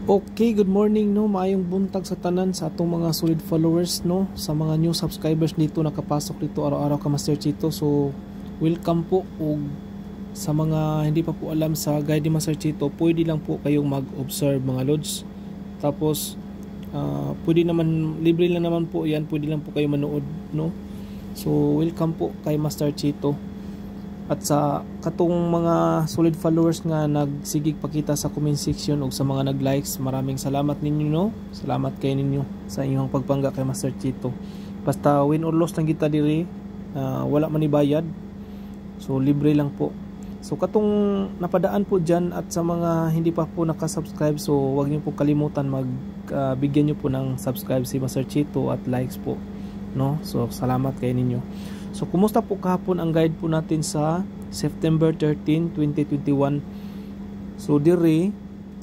Okay, good morning no, maayong buntag sa tanan sa atong mga solid followers no, sa mga new subscribers dito nakapasok dito araw-araw ka Master Chito. So, welcome po ug sa mga hindi pa po alam sa guide ni Master Chito, pwede lang po kayong mag-observe mga lods. Tapos pwede naman libre lang naman po 'yan, pwede lang po kayo manood no. So, welcome po kay Master Chito. At sa katong mga solid followers nga nagsigig pakita sa comment section o sa mga nag-likes, maraming salamat ninyo no. Salamat kay ninyo sa inyong pagpangga kay Master Chito. Basta win or loss lang kita diri, wala man ibayad. So libre lang po. So katong napadaan po dyan at sa mga hindi pa po nakasubscribe, so wag niyo po kalimutan bigyan niyo po ng subscribe si Master Chito at likes po no. So salamat kay ninyo. So, kumusta po kahapon ang guide po natin sa September 13, 2021. So, diri,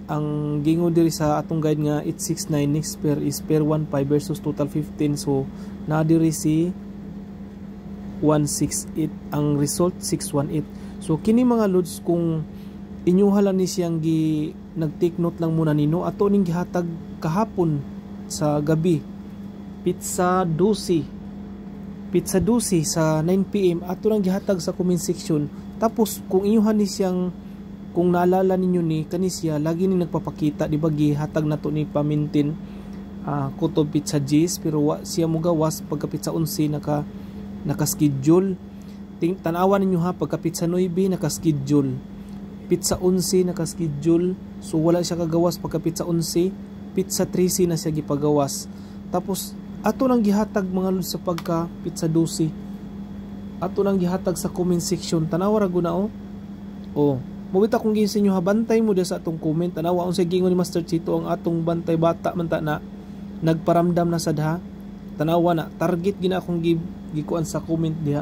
ang gingo diri sa atong guide nga 869 next pair is pair 15 versus total 15. So, na diri si 168. Ang result, 618. So, kini mga lods, kung inyuhalan ni siyang nag-take note lang muna nino, ato ning gihatag kahapon sa gabi. Pizza 12 sa 9 PM ato lang gihatag sa comment section. Tapos kung inyuhan ni siyang, kung naalala ninyo ni kanisya lagi ning nagpapakita di ba gihatag nato ni pamintin kutob pizza G's, pero siya mo gawas pagka pizza 11 naka-schedule. Tanawan ninyo ha, pagka pizza 9 naka-schedule, pizza 11 naka-schedule. So wala siya kagawas pagka pizza 11, pizza 13 na siya gipagawas. Tapos ato nang gihatag mga lods sa pagka pizza 12. Ato nang gihatag sa comment section. Tanawa ra guna oh. Mobita kung ginsin nyo ha, bantay mo dia sa atong comment. Tanawa unsay gingon ni Master Chito ang atong bantay bata man ta na nagparamdam na sad ha. Tanawa na target gina akong gikuan sa comment diha.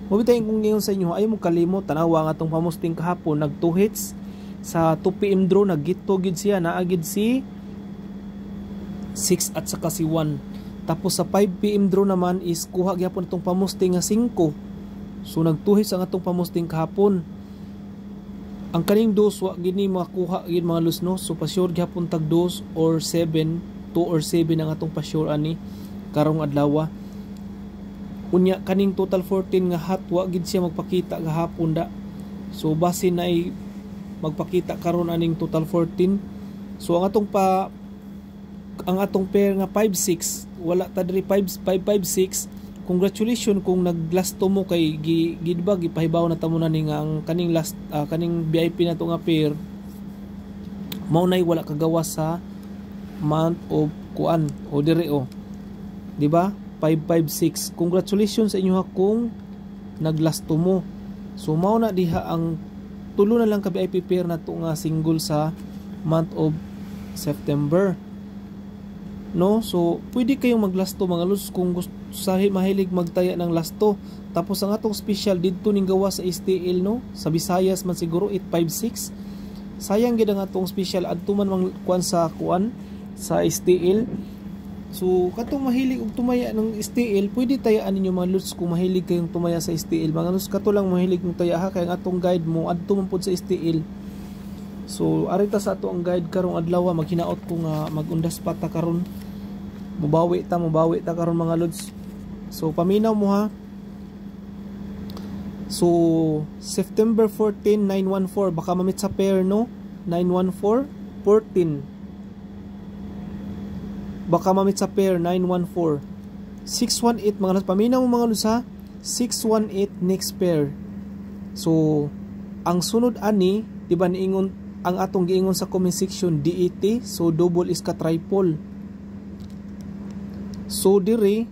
Mobita kung gingon sa inyo, ay mo kalimot tanawa ang atong pamusting kahapon, nag 2 hits sa 2 PM draw, naggito gid siya, naagid si 6 at saka si 1. Tapos sa 5 PM draw naman is kuha gyapon itong pamusting nga 5. So nagtuhis ang atong pamusting kahapon. Ang kaning dos wa gini makuha gid mga lods no. So pa-sure gyapon tag 2 or 7, 2 or 7 ang atong pa-sure ani karong adlaw. Unya kaning total 14 nga hot wa gid siya magpakita gahapon da. So base na ay magpakita karon aning total 14. So ang atong pair nga 5-6 wala ta diri 5-5-6. Congratulations kung naglasto mo kay gidbag ipahibaw na tamo na ni nga ang kaning last kaning VIP na to nga pair mao nay wala kagawas sa month of kuan o diri di ba 5-5-6. Congratulations sa inyo ha kung naglasto mo. So mao na diha ang tulo na lang ka VIP pair na to nga single sa month of September no. So pwede kayong maglasto mga lods kung gusto mahilig magtaya ng lasto. Tapos ang atong special didto ning gawa sa STL no, sa Visayas man siguro 856. Sayang gid ang atong special adto man mang kuan sa STL. So katong mahilig og tumaya ng STL, pwede tayaan ninyo mga lods kung mahilig kayong tumaya sa STL. Mga lods kato lang mahilig ng taya ha, kay ang atong guide mo adto man pud sa STL. So arita sa ato ang guide karong adlaw, maghinaot ko nga magundas pa ta karon. Mubawi ta karon mga lods. So paminaw mo ha. So September 14 914 baka mamit sa pair no. 914 14. Baka mamit sa pair 914 618 mga lods. Paminaw mo mga lods ha. 618 next pair. So ang sunod ani di ba niingon ang atong giingon sa comment section DET, so double is ka triple. So dire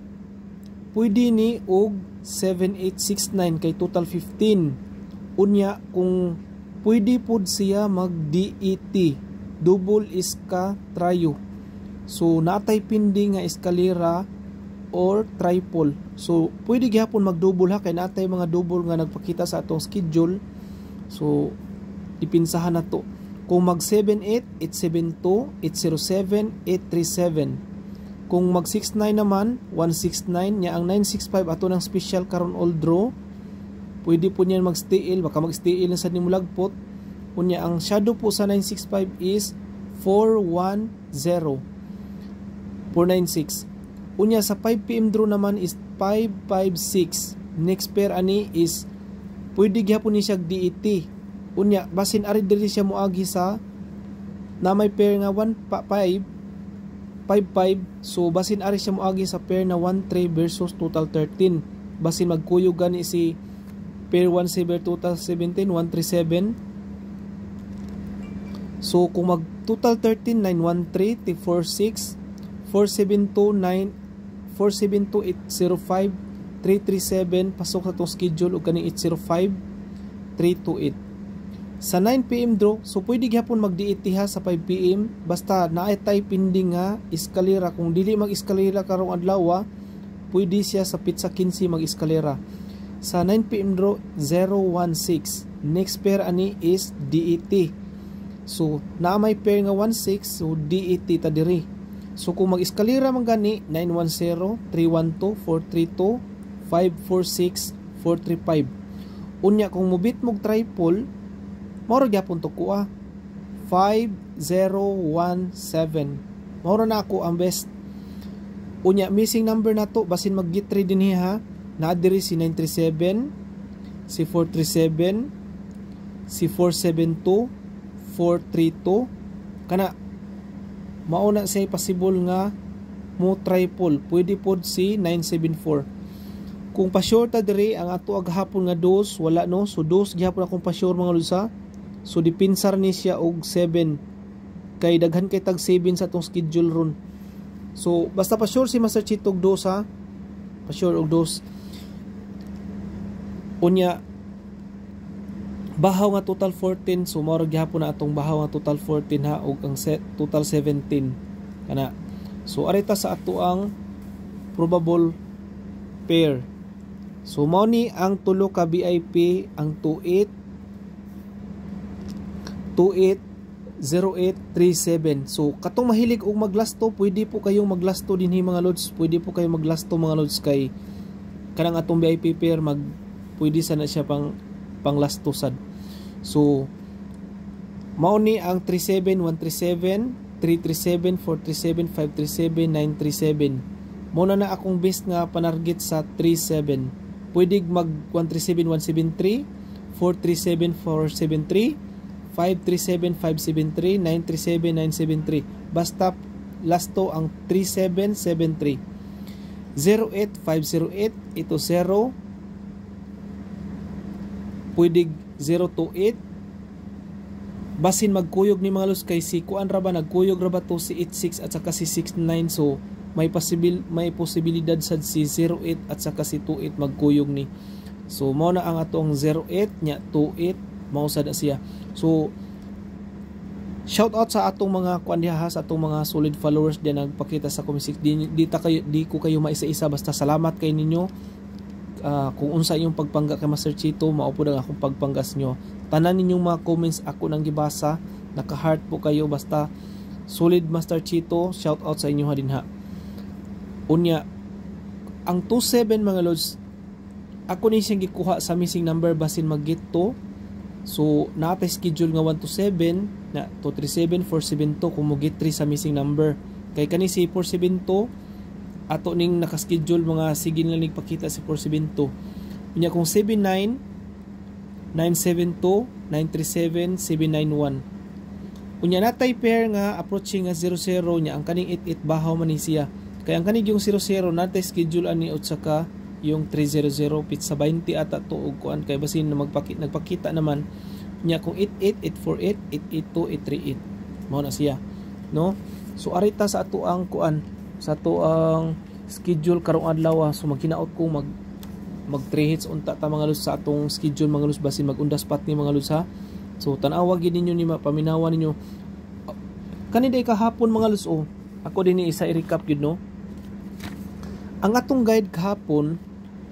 pwede ni og 7869 kay total 15. Unya kung pwede pud siya mag DET, double is ka trio. So natay pindi nga eskalera or triple. So pwede gyapon mag double ha, kay natay mga double nga nagpakita sa atong schedule. So ipinsahan na to. Kung mag 78, 872, 807, 837. Kung mag 69 naman, 169 nya ang 965 ato ng special karon all draw. Pwede po niyan mag-STL, baka mag-STL na sa nimulagpot. Unya ang shadow po sa 965 is 410 496. Unya sa 5 PM draw naman is 556. Next pair ani is pwede gyapon ni siya DET. Unya basin ari diri siya moagi sa na may pair nga 1 5 so basin ari siya moagi sa pair na 1-3 versus total 13. Basin magkuyog gani si pair 1-7 total 17 137. So kung mag total 13 913 T46 472 805 337 pasok sa tong schedule ug kaning 805 328. Sa 9 PM draw, so pwede gyapon mag-DET ha sa 5 PM basta naay tay pending nga eskalera. Kung dili mag-eskalera karong adlaw, pwede siya sa Pizza 15 mag-eskalera. Sa 9 PM draw 016. Next pair ani is DET. So naa may pair nga 16 so DET ta diri. So kung mag-eskalera man gani 910 312 432 546 435. Unya kung mobit mog triple mauro gyapon to kuha 5017. Mauro na ako ang best. Unya missing number na to basin mag-get 3 din ha. Naa diri si 937, si 437, si 472, 432. Kana mauna siya possible nga mo triple. Pwede pod si 974. Kung pa-short ta diri ang ato aghapon nga dose wala no. So dose gihapon akong pa-short mga lusa. So dipinsar ni siya og 7 kay daghan kay tag 7 sa atong schedule ron. So basta pa-short si Master Chito og dose ha. Pa-short og dose. Unya bahaw nga total 14 so mao gihapon na atong bahaw nga total 14 ha ug ang set total 17 kana. So arita sa ato ang probable pair. So mao ni ang tulo ka VIP ang 280837. So katong mahilig og maglasto pwede po kayong maglasto dinhi mga lods. Pwede po kayong maglasto mga lods kay kanang atong VIP pair mag pwede sana siya panglasto sad. So mao ni ang 37 137 337 437 537 937. Mao na akong best nga panarget sa 37. Pwede mag 137 173 437 473 537 573 937 973. Basta lasto ang 3773. 08508 ito 0 pwede 028. Basin magkuyog ni mga los kay si kuan ra ba nagkuyog ra ba to si 86 at saka si 69. So may posibilidad sad si 08 at saka si 28 magkuyog ni. So mao na ang atong 08 nya 28 mao sad siya. So shout out sa atong mga kuan diha sa atong mga solid followers din nagpakita sa comment section. Di ko kayo maisa-isa basta salamat kay ninyo. Kung unsa inyong pagpangga kay Master Chito mao pud ang akong pagpanggas nyo. Tanan ninyong mga comments ako nang gibasa, naka-heart po kayo basta solid Master Chito. Shout out sa inyo ha din ha. Unya ang 27 mga lods ako ni siyang gikuha sa missing number basin mag-get to. So natay schedule nga 127 na 237 472 kung mo get 3 sa missing number. Kay kani si 472 ato ning naka-schedule mga sige na nagpakita si 472. Unya kung 79 972 937 791. Unya natay pair nga approaching nga 00 nya ang kaning 88 bahaw man ni siya. Kaya ang kanig yung 00 natay schedule ani at saka yung 300 pizza 20 ata to og kuan kay basin na nagpakita naman nya kung 88 842 838 mao na siya no. So arita sa ato ang kuan sa ato ang schedule karong adlaw. So magkinaot ko mag 3 hits unta ta mga lus sa atong schedule mga lus basin mag-undas pat ni mga lus ha. So tan-awa gid ninyo ni mapaminawan ninyo kaniday kahapon mga lus ako din ni isa i-recap gid no. Ang atong guide kahapon,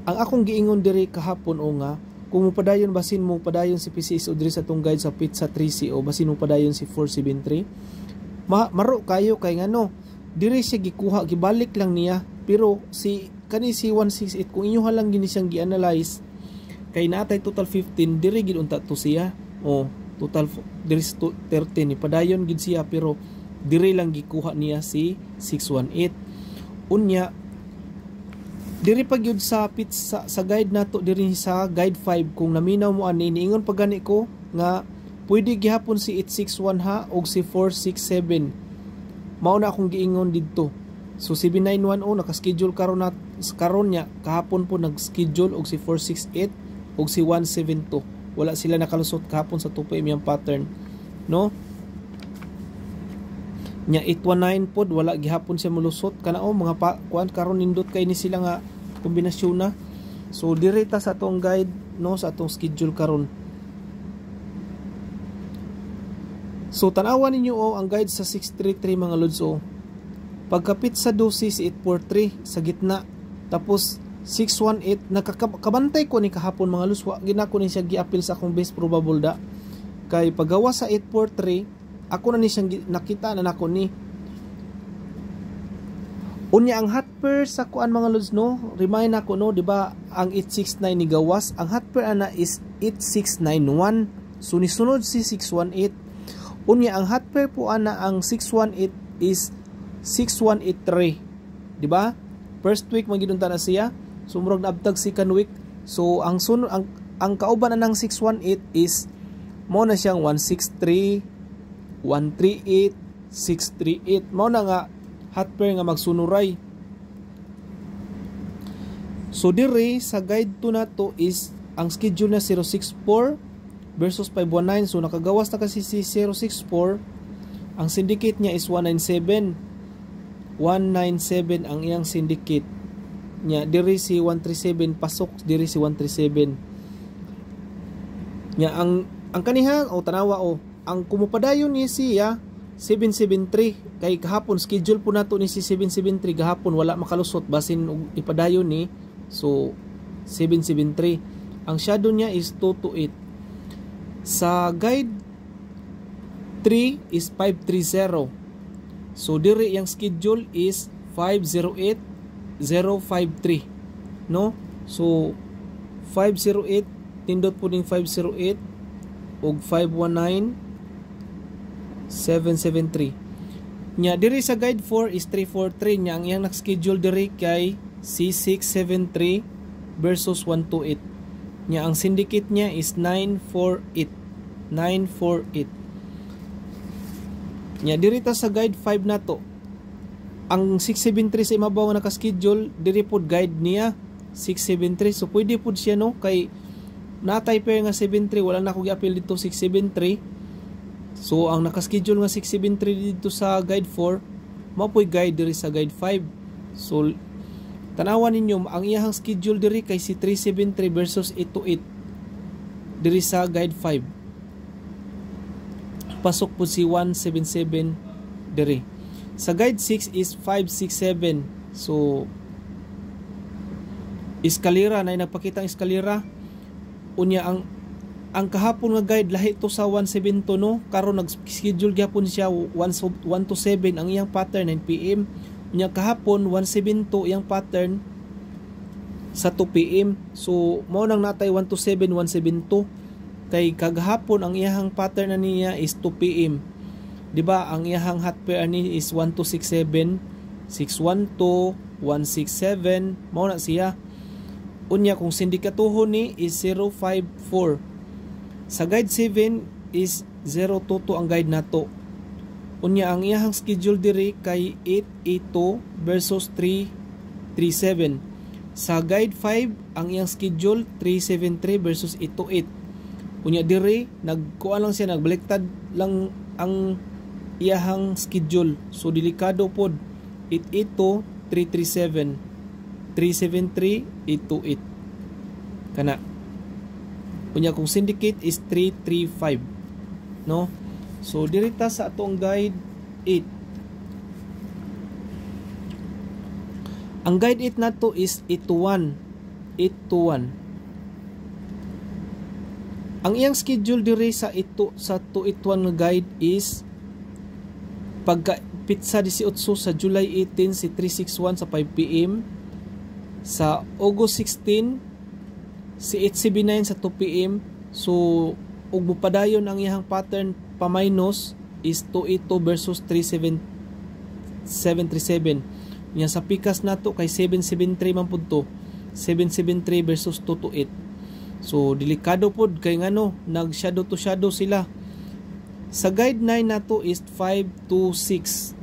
ang akong giingon diri kahapon nga kung mupadayon basin mo padayon si PCS o diri sa atong guide sa Pizza 3C o basin mo padayon si 473 maro kayo kay ngano diri siya gikuha gibalik lang niya pero si kani si 168 kung inyo lang gini siyang gi-analyze kay natay total 15 diri gid unta to siya total diri sa 13 ipadayon gid siya, pero diri lang gikuha niya si 618. Unya diri pa gyud sa sa guide nato, diri sa guide 5 kung naminaw mo ani, niingon pa gani ko nga pwede gihapon si 861 ha og si 467. Mao na akong giingon didto. So 7910 naka-schedule karon nya, kahapon po nag-schedule og si 468 og si 172. Wala sila nakalusot kahapon sa 2 PM yung pattern, no? Nya 819 pod wala gihapon siya mulusot kanao mga kuan karon nindot kay ni sila nga kombinasyon na. So direta sa atong guide, no, sa atong schedule karon. So tanawan ninyo ang guide sa 633 mga lods. Pagkapit sa 12 si 843 sa gitna, tapos 618 nakakabantay ko ni kahapon mga lods, wa gina ko ni siya giapil sa akong best probable da, kay paggawa sa 843 ako na ni siyang nakita na nako ni. Unya ang hot pair sa kuan mga lods, no, remind ako, no, di ba ang 869 ni gawas, ang hot pair ana is 8691, so ni sunod si 618. Unya ang hot pair po ana ang 618 is 6183, di ba? First week magidunta na siya, so murag naabtag second week. So ang sunod ang kauban na ng 618 is mo na siyang 163, 138, 638. Mao na nga hot pair nga magsunuray. So dire sa guide 2 nato is ang schedule na 064 versus 519. So nakagawas na kasi si 064. Ang syndicate niya is 197. 197 ang iyang syndicate niya. Diri si 137 pasok, diri si 137. Nya ang kaniha o tanawa ang kumupadayon ni siya 773, kay kahapon schedule po nato ni si 773, kahapon wala makalusot basin ipadayon ni, so 773. Ang shadow niya is 228. Sa guide 3 is 530. So diri yang schedule is 508053, no? So 508 tindot po ning 508 og 519 773. Nya diri sa guide 4 is 343, nya ang iyang nak-schedule diri kay C673 versus 128. Nya ang syndicate niya is 948. Nya diri ta sa guide 5 nato. Ang 673 sa imabaw nga naka-schedule, diri pod guide niya 673. So pwede pod siya, no, kay natay pair nga 73, wala na ko gi-appeal dito 673. So ang naka-schedule nga 673 dito sa guide 4, mao poy guide diri sa guide 5. So tanawan ninyo ang iyang schedule diri kay si 373 versus 828 diri sa guide 5. Pasok po si 177 diri. Sa guide 6 is 567. So eskalera na nagpakita ang eskalera. Unya ang kahapon nga guide lahi to sa 172, no, karon nag-schedule gyapon siya 127 ang iyang pattern 9 PM. Unya kahapon 172 iyang pattern sa 2 PM. So mao nang natay 127 172, kay kagahapon ang iyang pattern na niya is 2 PM. Di ba ang iyang hot pair ani is 1267, 612, 167, mao na siya. Unya kung sindikatuhon ni is 054. Sa guide 7 is 022 ang guide nato. Unya ang iyang schedule diri kay 882 versus 337. Sa guide 5 ang iyang schedule 373 versus 828. Unya diri nagkuan lang siya, nagbaliktad lang ang iyang schedule. So delikado pod, 882 337, 373 828 kana. Unya kung syndicate is 335, no? So dirita sa atong guide 8. Ang guide 8 nato is 821. Ang iyang schedule diri sa 281 nga guide is pagka pitsa 18 sa July 18 si 361 sa 5 PM. Sa August 16 si 879 sa 2 PM. So ug mupadayon ang iyang pattern pa minus is 282 versus 737. Nya sa pikas nato kay 773 man pud to. 773 versus 228. So delikado pod kay ngano nag shadow to shadow sila. Sa guide 9 nato is 526.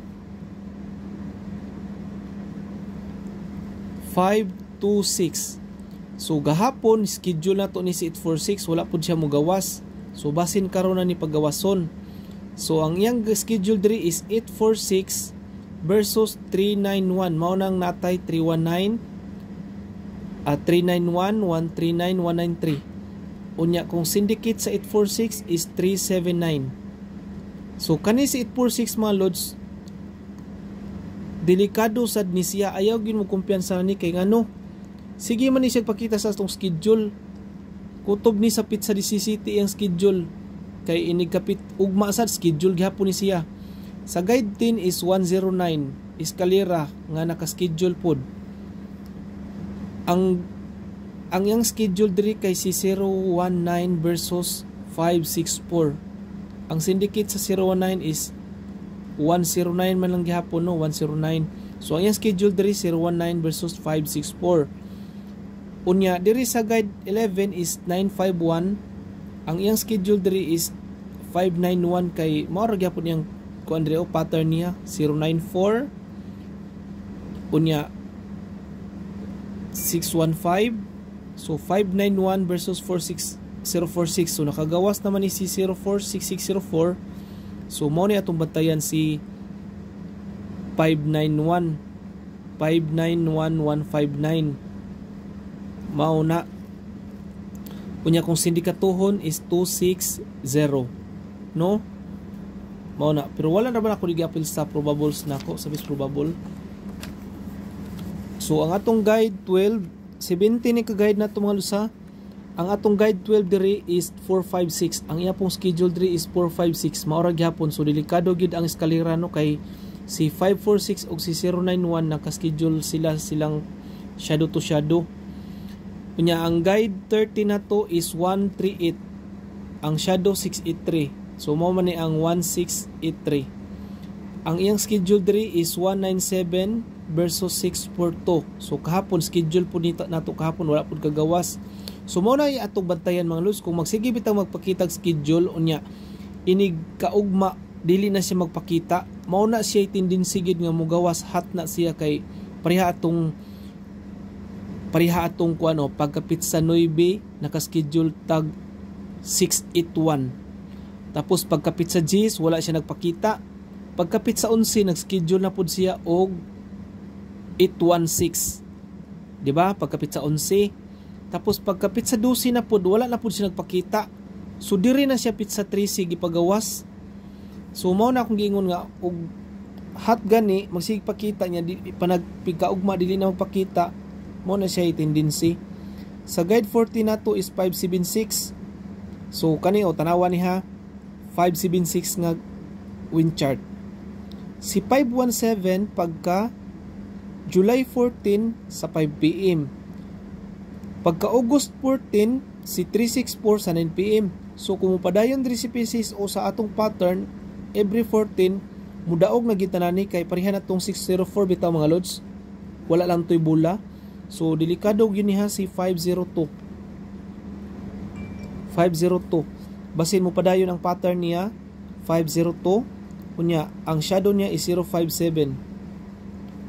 526. So gahapon schedule nato ni si 846, wala pud siya mogawas. So basin karon na ni pagawason. So ang iyang schedule diri is 846 versus 391. Mao nang natay 319 391 139 193. Unya kung syndicate sa 846 is 379. So kani si 846 mga lods, delikado sad ni siya, ayaw gyud mo kumpiyansa ni kay ngano. Sige man ni siya pakita sa atong schedule. Kutob ni sa pizza di CCT ang schedule. Kay inigkapit ugma sad schedule gihapon ni siya. Sa guide 10 is 109 eskalera nga naka-schedule pod. Ang yang schedule diri kay si 019 versus 564. Ang syndicate sa 019 is 109 man lang gihapon, no, 109. So ang yang schedule diri 019 versus 564. Unya diri sa guide 11 is 951. Ang iyang schedule diri is 591 kay mao ra gyapon yang kuan diri pattern niya 094. Unya 615. So 591 versus 46046. So nakagawas naman ni si 046604. So mao ni atong batayan si 591 591159. Mao na. Unya kung sindikatuhon is 260, no? Mao na. Pero wala naman ako nag-appeal sa probables nako, sa best probable. So ang atong guide 12, 17 ni ka-guide nato mga lusa. Ang atong guide 12 diri is 456. Ang iya pong schedule diri is 456. Mao ra gyapon, so delikado gid ang eskalera, no, kay si 546 ug si 091 naka-schedule silang shadow to shadow. Unya ang guide 30 nato is 138. Ang shadow 683. So mao man ni ang 1683. Ang iyang schedule diri is 197 versus 642. So kahapon schedule po nito nato kahapon, wala pud kagawas. So mao na atong bantayan mga lods, kung magsige bitang magpakitag schedule unya inig kaugma dili na siya magpakita, mao na siya tendency gid nga mogawas hat na siya kay pareha atong kuano pagkapit sa 9 naka-schedule tag 681. Tapos pagkapit sa 10 wala siya nagpakita. Pagkapit sa 11 nag-schedule na pud siya og 816. Di ba? Pagkapit sa 11. Tapos pagkapit sa 12 na pud wala na pud siya nagpakita. So diri na siya pit sa 13 gipagawas. So mao na akong giingon nga og hat gani magsige pakita niya di panagpigkaugma dili na magpakita. Mo na siya tendency. Sa guide 40 nato is 576. So kani o tanawa ni ha 576 nga wind chart. Si 517 pagka July 14 sa 5 PM. Pagka August 14 si 364 sa 9 PM. So kung mupadayon diri si PCS o sa atong pattern every 14 mudaog na gitanani kay pareha na tong 604 bitaw mga lods. Wala lang toy bula. So delikado gyud niha si 502. 502. Basin mo padayon ang pattern niya 502. Unya ang shadow niya is 057.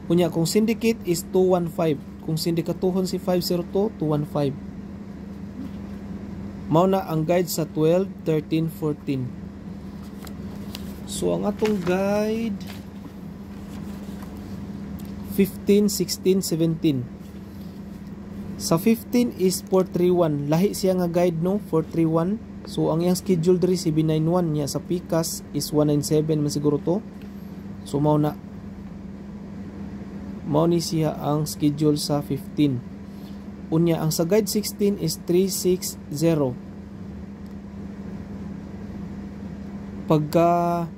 Unya kung syndicate is 215. Kung sindikatuhon si 502 215. Mao na ang guide sa 12, 13, 14. So ang atong guide 15, 16, 17. Sa 15 is 431. Lahi siya nga guide, no? 431. So ang iyang schedule diri 791 niya sa Pikas is 197 man siguro to. So mao na. Mao ni siya ang schedule sa 15. Unya ang sa guide 16 is 360. Pagka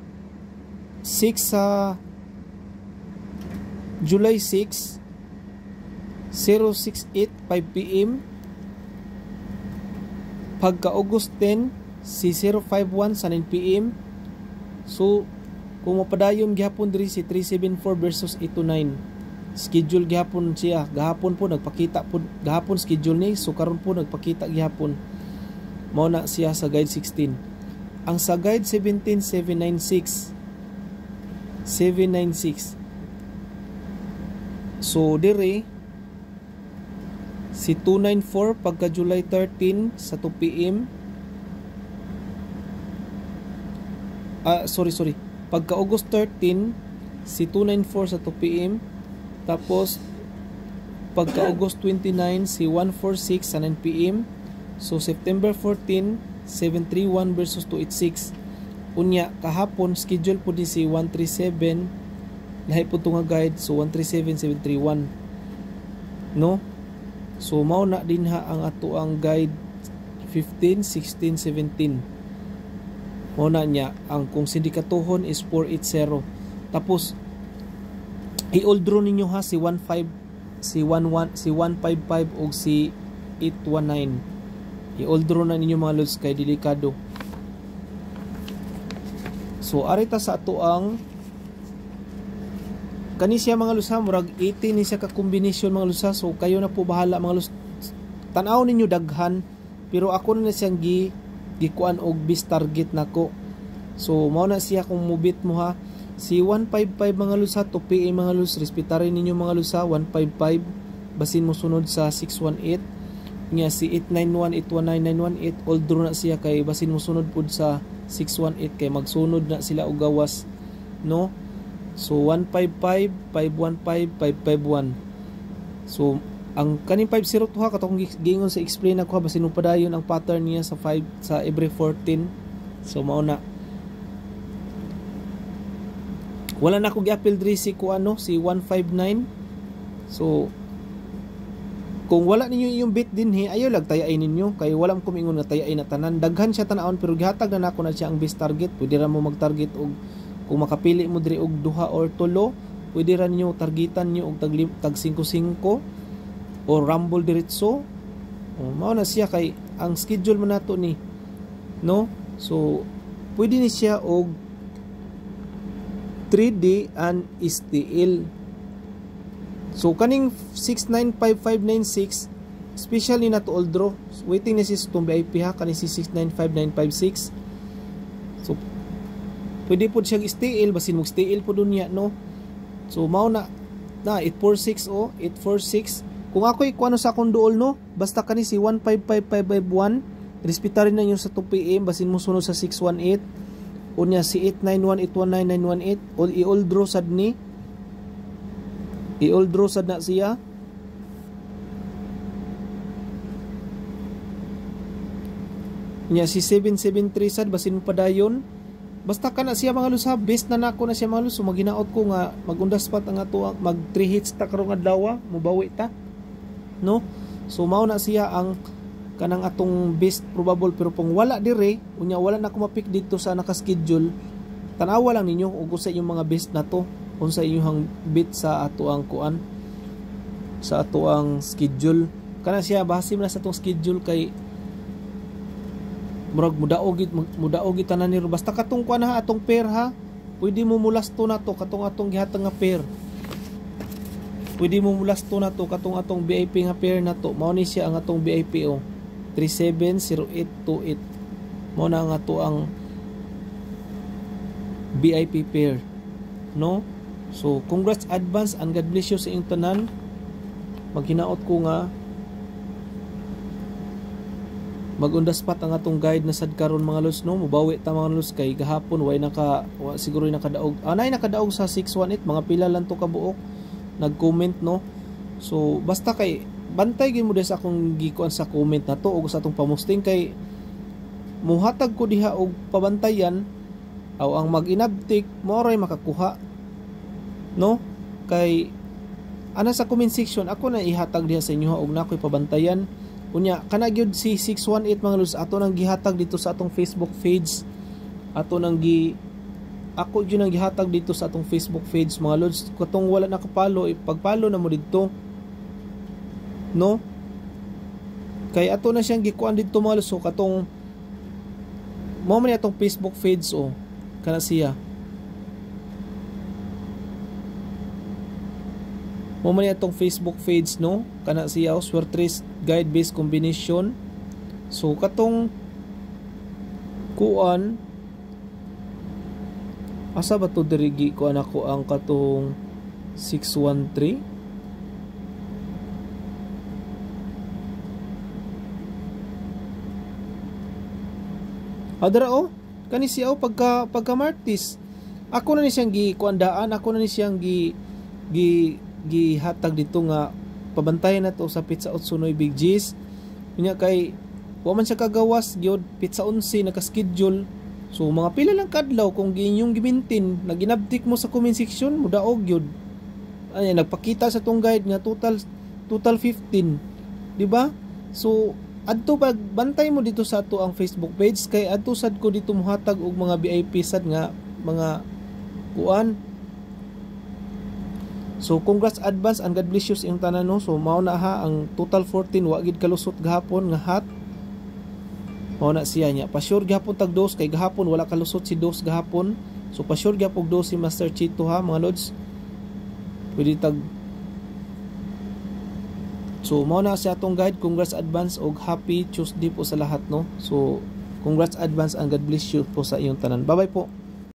6 sa July 6 068 5 PM. Pagka August 10 si 051 sa 9 PM. So kung mapadayon gihapon diri si 374 versus 829. Schedule gihapon siya. Gahapon po nagpakita po, gahapon schedule ni, so karon po nagpakita gihapon. Mao na siya sa guide 16. Ang sa guide 17 796. So dire si 294 pagka July 13 sa 2 PM. Sorry. Pagka August 13, si 294 sa 2 PM. Tapos, pagka August 29, si 146 sa 9 PM. So, September 14, 731 versus 286. Unya, kahapon, schedule po di si 137. Lahi po ito nga guide. So, 137, 731. No? So, mao na din ha ang ato ang guide 15, 16, 17. Muna niya, ang kung sindikatuhon is 480. Tapos, i-old draw ninyo ha, si 15, si 11, si 155 o si 819. I-old draw na ninyo mga lods kay delikado. So, arita sa ato ang kani siya mga lods ha, murag 80 ni siya ka-kombinasyon mga lods ha. So, kayo na po bahala mga lods. Tanaw ninyo daghan, pero ako na siyang gikuan og bis target nako. So mao na siya kung mubit mo ha. Si 155 mga lusa, 2 PM mga lus, respetarin ninyo mga lusa, 155 basin mo sunod sa 618. Nya si 891, 819, 918 all draw na siya kay basin mo sunod pud sa 618 kay magsunod na sila og gawas, no? So 155, 515, 551. So ang kaning 502 ha katong gingon sa explain ako ha basin mo padayon ang pattern niya sa 5 sa every 14. So mao na. Wala na ko gi-appeal diri si kuano si 159. So kung wala ninyo yung bit din ayaw lag tayain ninyo kay walang kumingon nga tayain na tanan. Daghan siya tanawon pero gihatag na nako na siya ang best target. Pwede ra mo mag-target og kung makapili mo diri og 2 or 3, pwede ra ninyo targetan niyo og tag 5-5 o rumble diretso. Mao na siya kay ang schedule man nato ni, no? So pwede ni siya og 3D and STL. So kaning 695596 special ni nato all draw. Waiting na si itong VIP ha kaning si 695956. So pwede po siyang STL basin mo STL po dunya, no? So mao na 846 846. Kung ako ikuano sa akong duol, no, basta kani si 155551, respetarin na nyo sa 2 PM, basin mo sunod sa 618, unya si 891, 819, 918, i-all draw sad ni, i-all draw sad na siya. Unya si 773 sad, basin mo padayon, basta ka na siya mga lus ha, best na nako na siya mga lus, so maginaot ko nga, magundas pat ang ato, mag 3 hits ta karong adlaw, mubawi ta. No? So mao na siya ang kanang atong best probable pero kung wala dire unya wala na ko mapik dito sa naka-schedule, tanawa lang ninyo ug sa inyong mga best na to kung sa inyong bit sa ato ang kuan sa ato ang schedule. Kana siya base man sa atong schedule kay murag mudaog tanan ni basta katong kuan ha atong pair ha, pwede mo mulasto na to katong atong gihatag nga pair. Pwede mo mulasto na to katong atong VIP nga pair na to. Mao ni siya ang atong VIP 370828. Mao na ang ato ang VIP pair, no? So congrats advance and God bless you sa inyong tanan. Maghinaot ko nga magundas-pat ang atong guide na sad karon mga los, no? Mubawi ta mga los kay gahapon siguro nakadaog. Nay nakadaog sa 618 mga pila lang to ka buok nag-comment, no? So basta kay bantay gyud mo des akong gikuan sa comment na to ug sa atong pamusting kay muhatag ko diha og pabantayan aw ang mag-inabtik mo ray makakuha, no? Kay ana sa comment section ako na ihatag diha sa inyo og nakoy pabantayan unya kana gyud si 618 mga los ato nang gihatag dito sa atong Facebook page, ato nang ako yun ang gihatag dito sa atong Facebook page mga lods. Katong wala nakapalo, pagpalo na mo dito, no? Kay ato na siyang gikuan dito mga lods. So katong mo man atong Facebook page o kana siya. Mo man atong Facebook page no, kana siya Swertres Guide Based Combination. So katong kuan asa ba to dirigi ko anako ang katong 613. Adra o kani siya pagka Martis. Ako na ni siyang gikuandaan, ako na ni siyang gihatag dito nga pabantayan na to sa Pizza Utsunoy Big G's. Nya kay wa man siya kagawas gyud Pizza 11 naka-schedule. So mga pila lang kadlaw kung ginyong gimintin na ginabtik mo sa comment section mo daog gyud. Ay nagpakita sa tong guide nga total 15, di ba? So adto pag bantay mo dito sa ato ang Facebook page kay adto sad ko dito mohatag og mga VIP sad nga mga kuan. So congrats advance and God bless you sa iyong tanan no. So mao na ha ang total 14 wa gid kalusot gahapon nga hat. Mao na siya nya. Pa sure gahapon tag dose kay gahapon wala kalusot si dose gahapon. So pa sure gyapon dose si Master Chito ha mga lods. Pwede tag. So mao na siya atong guide. Congrats advance og happy Tuesday po sa lahat no. So congrats advance and God bless you po sa iyong tanan. Bye bye po.